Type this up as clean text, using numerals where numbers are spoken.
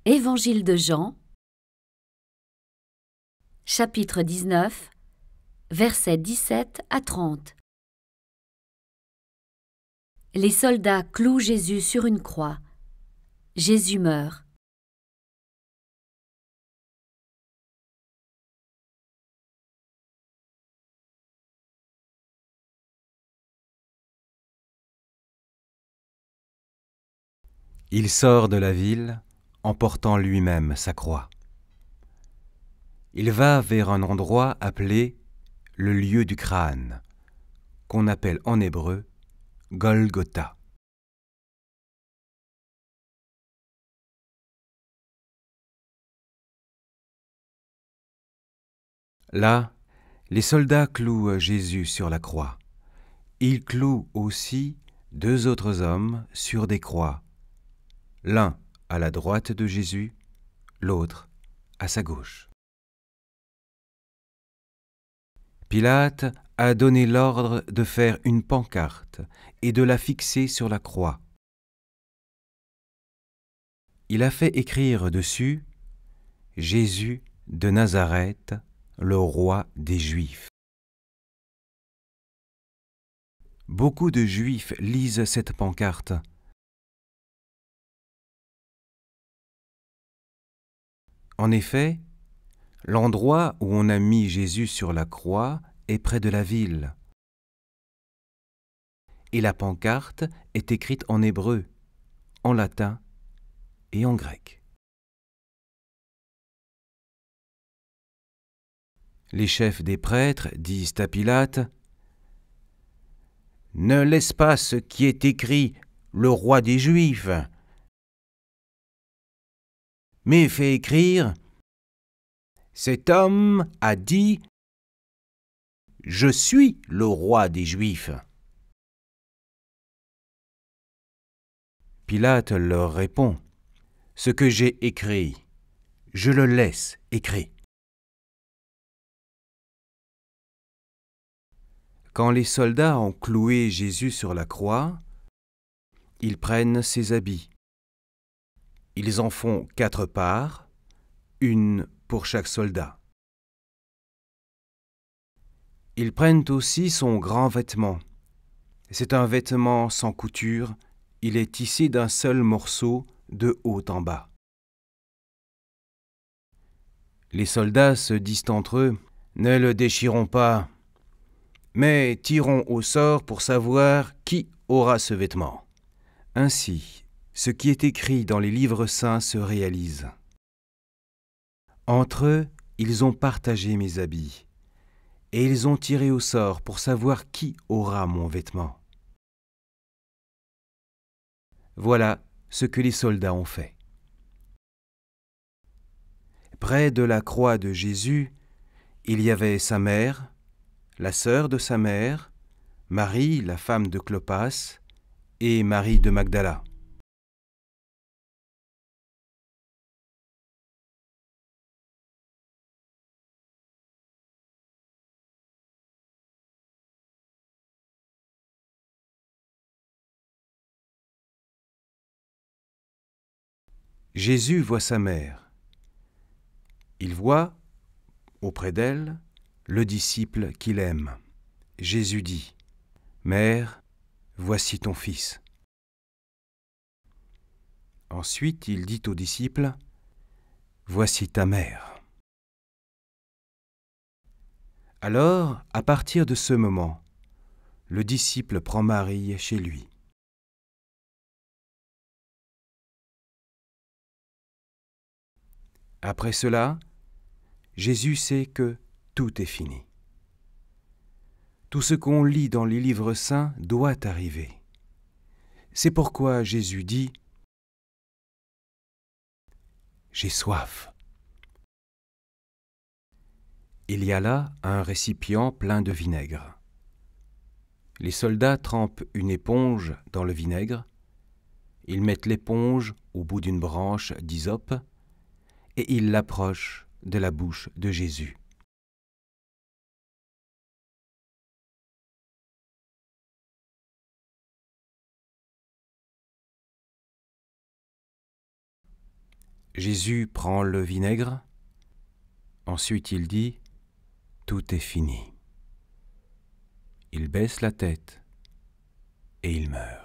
Évangile de Jean, chapitre 19, versets 17 à 30. Les soldats clouent Jésus sur une croix. Jésus meurt. Il sort de la ville en portant lui-même sa croix. Il va vers un endroit appelé le lieu du crâne, qu'on appelle en hébreu Golgotha. Là, les soldats clouent Jésus sur la croix. Ils clouent aussi 2 autres hommes sur des croix, l'un à la droite de Jésus, l'autre à sa gauche. Pilate a donné l'ordre de faire une pancarte et de la fixer sur la croix. Il a fait écrire dessus « Jésus de Nazareth, le roi des Juifs ». Beaucoup de Juifs lisent cette pancarte. En effet, l'endroit où on a mis Jésus sur la croix est près de la ville. Et la pancarte est écrite en hébreu, en latin et en grec. Les chefs des prêtres disent à Pilate « Ne laisse pas ce qui est écrit « le roi des Juifs », mais fais écrire « Cet homme a dit « Je suis le roi des Juifs ». Pilate leur répond « Ce que j'ai écrit, je le laisse écrit ». Quand les soldats ont cloué Jésus sur la croix, ils prennent ses habits. Ils en font 4 parts, une pour chaque soldat. Ils prennent aussi son grand vêtement. C'est un vêtement sans couture, il est tissé d'un seul morceau de haut en bas. Les soldats se disent entre eux « Ne le déchirons pas, mais tirons au sort pour savoir qui aura ce vêtement. » Ainsi, ce qui est écrit dans les livres saints se réalise. Entre eux, ils ont partagé mes habits, et ils ont tiré au sort pour savoir qui aura mon vêtement. Voilà ce que les soldats ont fait. Près de la croix de Jésus, il y avait sa mère, la sœur de sa mère, Marie, la femme de Clopas, et Marie de Magdala. Jésus voit sa mère. Il voit, auprès d'elle, le disciple qu'il aime. Jésus dit « Mère, voici ton fils ». Ensuite, il dit au disciple « Voici ta mère ». Alors, à partir de ce moment, le disciple prend Marie chez lui. Après cela, Jésus sait que tout est fini. Tout ce qu'on lit dans les livres saints doit arriver. C'est pourquoi Jésus dit « J'ai soif ». Il y a là un récipient plein de vinaigre. Les soldats trempent une éponge dans le vinaigre. Ils mettent l'éponge au bout d'une branche d'hysope et ils l'approchent de la bouche de Jésus. Jésus prend le vinaigre. Ensuite il dit « Tout est fini ». Il baisse la tête et il meurt.